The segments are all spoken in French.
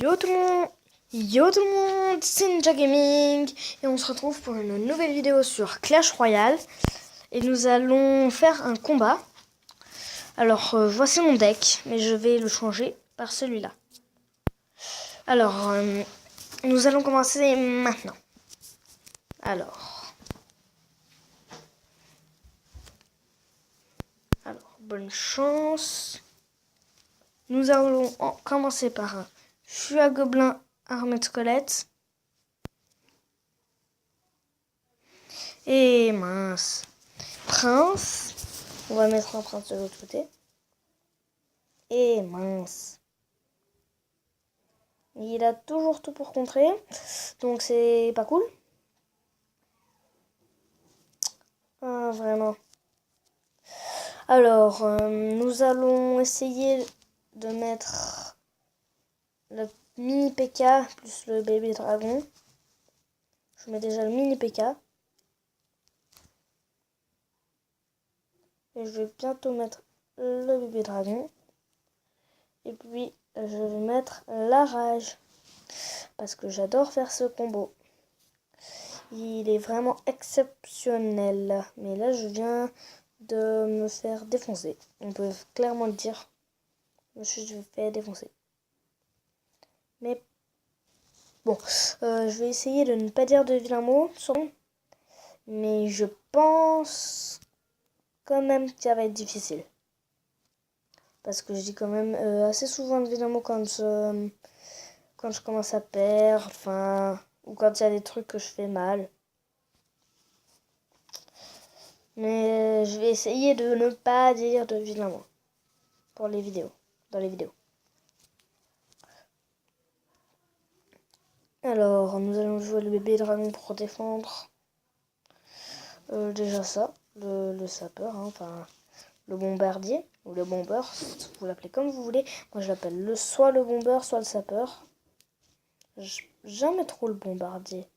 Yo tout le monde, c'est Ninja Gaming et on se retrouve pour une nouvelle vidéo sur Clash Royale et nous allons faire un combat. Alors voici mon deck, mais je vais le changer par celui-là. Alors nous allons commencer maintenant. Alors bonne chance. Nous allons commencer par un Fua Gobelin armé de squelettes. Et mince. Prince. On va mettre un prince de l'autre côté. Et mince. Il a toujours tout pour contrer. Donc c'est pas cool. Ah, vraiment. Alors, nous allons essayer de mettre le mini PK plus le bébé dragon. Je mets déjà le mini PK. Et je vais bientôt mettre le bébé dragon. Et puis, je vais mettre la rage. Parce que j'adore faire ce combo. Il est vraiment exceptionnel. Mais là, je viens de me faire défoncer. On peut clairement le dire. Je me suis fait défoncer. Mais bon, je vais essayer de ne pas dire de vilains mots. Mais je pense quand même que ça va être difficile. Parce que je dis quand même assez souvent de vilains mots quand je commence à perdre. Enfin, ou quand il y a des trucs que je fais mal. Mais je vais essayer de ne pas dire de vilains mots. Pour les vidéos. Dans les vidéos. Alors, nous allons jouer le bébé dragon pour défendre. Déjà ça, le sapeur, hein, enfin le bombardier ou le bombeur, vous l'appelez comme vous voulez. Moi je l'appelle soit le bombeur, soit le sapeur. Jamais trop le bombardier.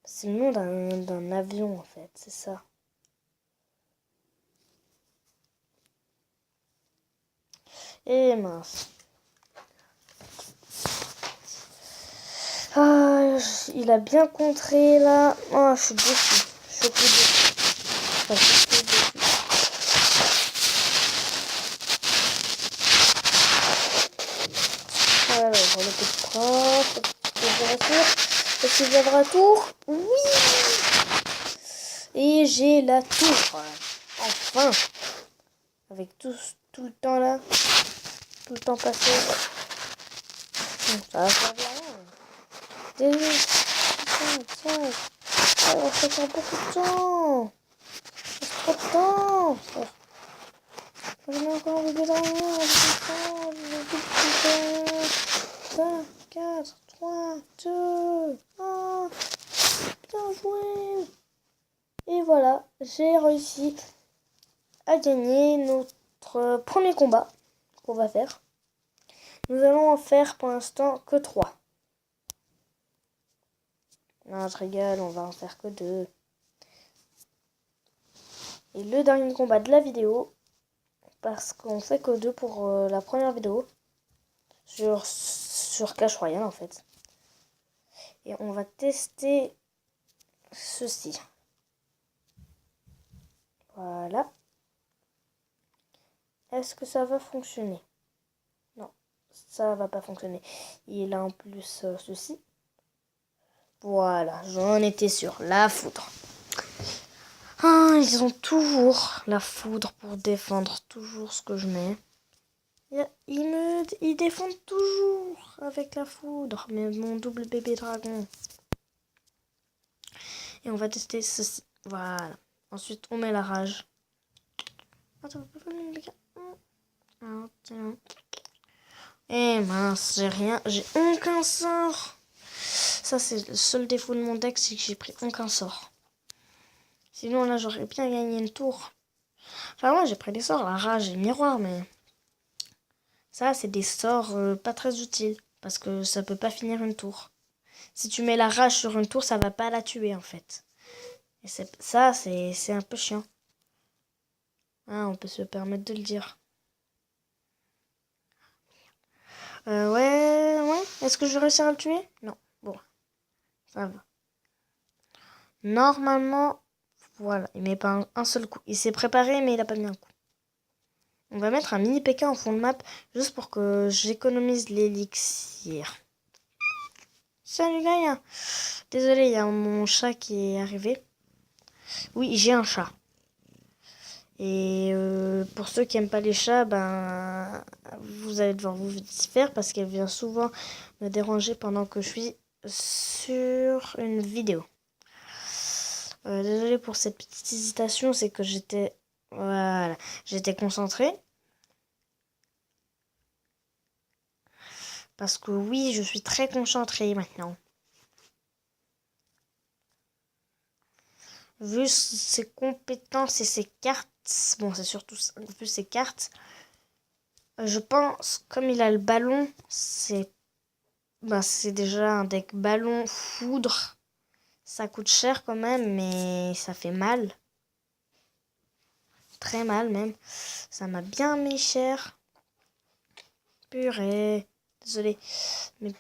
C'est le nom d'un avion en fait, c'est ça. Et mince. Ah, il a bien contré là. Oh, je suis déçue. Je suis déçue. Enfin, je suis déçue. Alors, le petit prince, est-ce qu'il viendra à tour? Oui. Et j'ai la tour. Enfin. Avec tout le temps là. Tout le temps passé. Ça va faire bien. Désolé. Tiens. Alors, ça prend beaucoup de temps. C'est trop de temps. Je mets encore un bébé dragon. 5, 4, 3, 2, 1. Bien joué. Et voilà, j'ai réussi à gagner notre premier combat qu'on va faire. Nous allons en faire pour l'instant que 3. Non, je rigole, on va en faire que 2. Et le dernier combat de la vidéo, parce qu'on fait que 2 pour la première vidéo, sur Clash Royale en fait. Et on va tester ceci. Voilà. Est-ce que ça va fonctionner? Non, ça va pas fonctionner. Il a en plus ceci. Voilà, j'en étais sûr. La foudre. Ah, ils ont toujours la foudre pour défendre toujours ce que je mets. Ils défendent toujours avec la foudre. Mais mon double bébé dragon. Et on va tester ceci. Voilà. Ensuite, on met la rage. Attends, et mince, j'ai aucun sort. Ça, c'est le seul défaut de mon deck, c'est que j'ai pris aucun sort. Sinon, là, j'aurais bien gagné une tour. Enfin, moi, j'ai pris des sorts, la rage et le miroir, mais... Ça, c'est des sorts pas très utiles. Parce que ça peut pas finir une tour. Si tu mets la rage sur une tour, ça va pas la tuer, en fait. Et ça, c'est un peu chiant. Ah, on peut se permettre de le dire. Ouais. Est-ce que je vais réussir à le tuer? Non. Bon, ça va. Normalement, voilà. Il met pas un seul coup. Il s'est préparé, mais il a pas mis un coup. On va mettre un mini PK en fond de map, juste pour que j'économise l'élixir. Salut Gaïa. Désolé, il y a mon chat qui est arrivé. Oui, j'ai un chat. Et pour ceux qui n'aiment pas les chats, ben, vous allez devoir vous faire parce qu'elle vient souvent me déranger pendant que je suis sur une vidéo. Désolée pour cette petite hésitation, c'est que j'étais concentrée. Parce que oui, je suis très concentrée maintenant. Vu ses compétences et ses cartes, bon, c'est surtout un peu ses cartes. Je pense, comme il a le ballon, c'est déjà un deck ballon foudre. Ça coûte cher quand même, mais ça fait mal. Très mal même. Ça m'a bien mis cher. Purée. Désolé. Mais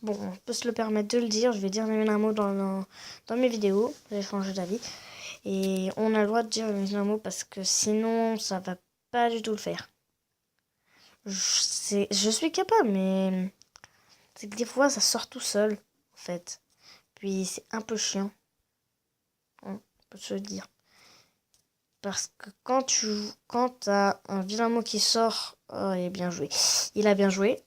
bon, on peut se le permettre de le dire. Je vais dire les mots dans mes vidéos. J'ai changé d'avis. Et on a le droit de dire les mots parce que sinon, ça va pas du tout le faire. Je suis capable, mais c'est que des fois, ça sort tout seul, en fait. Puis c'est un peu chiant. On peut se le dire. Parce que quand t'as un vilain mot qui sort, oh, il a bien joué. Il a bien joué.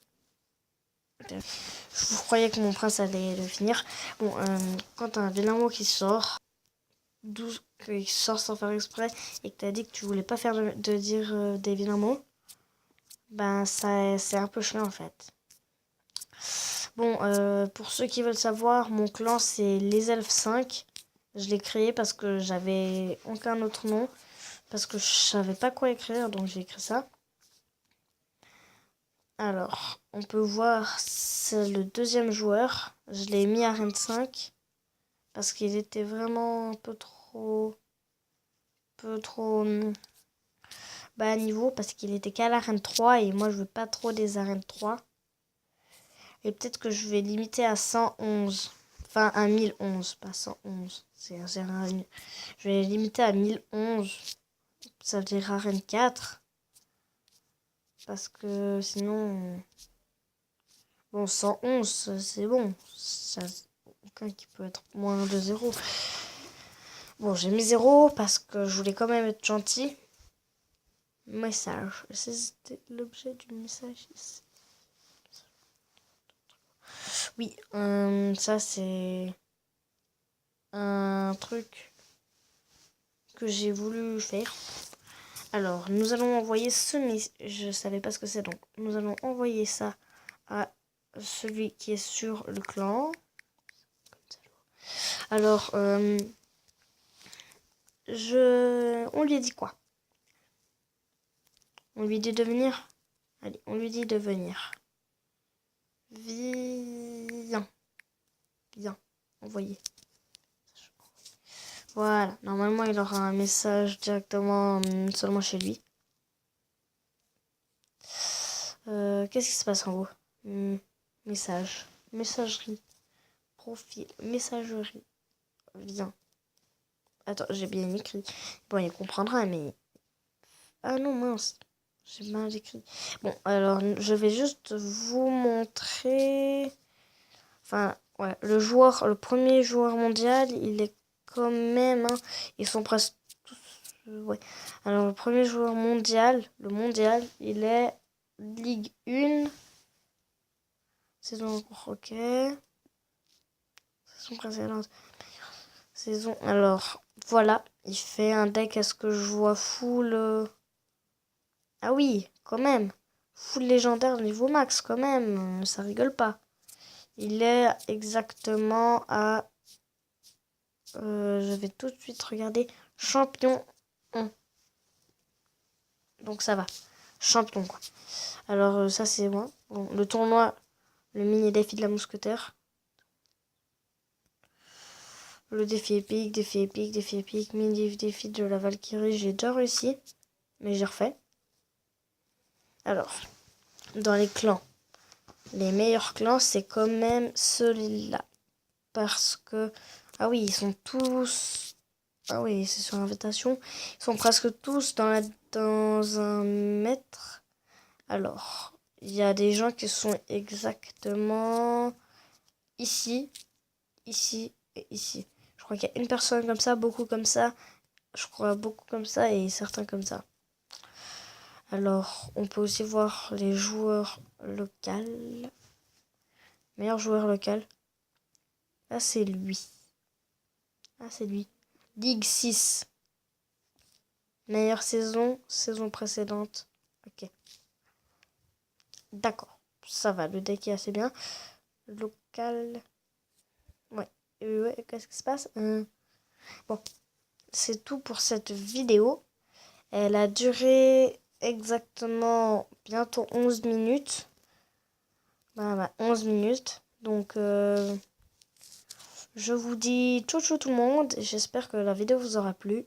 Je croyais que mon prince allait le finir. Bon, quand t'as un vilain mot qui sort, qui sort sans faire exprès, et que t'as dit que tu voulais pas faire de dire des vilains mots, ben c'est un peu chiant en fait. Bon, pour ceux qui veulent savoir, mon clan c'est les elfes 5. Je l'ai créé parce que j'avais aucun autre nom. Parce que je savais pas quoi écrire, donc j'ai écrit ça. Alors, on peut voir, c'est le deuxième joueur. Je l'ai mis à Arène 5. Parce qu'il était vraiment un peu trop bas à niveau. Parce qu'il était qu'à l'arène 3 et moi je veux pas trop des arènes 3. Et peut-être que je vais limiter à 111. Enfin, à 1011, pas 111. Je vais limiter à 1011. Ça veut dire arène 4. Parce que sinon... Bon, 111, c'est bon. Ça, aucun qui peut être moins de 0. Bon, j'ai mis 0 parce que je voulais quand même être gentil. Message. C'était l'objet du message ici. Oui, ça c'est un truc que j'ai voulu faire. Alors, nous allons envoyer je savais pas ce que c'est, donc nous allons envoyer ça à celui qui est sur le clan. Alors, on lui a dit quoi? On lui dit de venir? Allez, on lui dit de venir. Viens. Viens. Envoyez. Voilà. Normalement, il aura un message directement seulement chez lui. Qu'est-ce qui se passe en haut? Message. Messagerie. Profil. Messagerie. Viens. Attends, j'ai bien écrit. Bon, il comprendra, mais... Ah non, mince. J'ai mal écrit. Bon, alors, je vais juste vous montrer... Enfin, ouais, le premier joueur mondial, il est quand même... Hein, ils sont presque tous... ouais. Alors, le premier joueur mondial, il est Ligue 1. Saison... Ok. Saison précédente. Saison... Alors, voilà. Il fait un deck, est-ce que je vois full... Ah oui, quand même. Full légendaire niveau max, quand même. Ça rigole pas. Il est exactement à... je vais tout de suite regarder. Champion 1. Donc ça va. Champion, quoi. Alors, ça, c'est bon. Bon. Le tournoi, le mini défi de la mousquetaire. Le défi épique, mini défi de la Valkyrie. J'ai déjà réussi. Mais j'ai refait. Alors, dans les clans. les meilleurs clans, c'est quand même celui-là. Parce que... Ah oui, ils sont tous... Ah oui, c'est sur invitation. Ils sont presque tous dans un mètre. Alors, il y a des gens qui sont exactement ici, ici et ici. Je crois qu'il y a une personne comme ça, beaucoup comme ça. Je crois beaucoup comme ça et certains comme ça. Alors, on peut aussi voir les joueurs locaux. Meilleur joueur local. Ah, c'est lui. Ah, c'est lui. Ligue 6. Meilleure saison, saison précédente. Ok. D'accord. Ça va, le deck est assez bien. Local. Ouais. Ouais, qu'est-ce qui se passe Bon, c'est tout pour cette vidéo. Elle a duré exactement bientôt 11 minutes. Voilà, 11 minutes. Donc, je vous dis ciao ciao tout le monde. J'espère que la vidéo vous aura plu.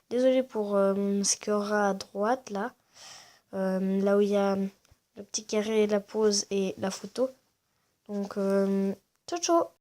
Désolée pour ce qu'il y aura à droite là. Là où il y a le petit carré, la pause et la photo. Donc, ciao ciao.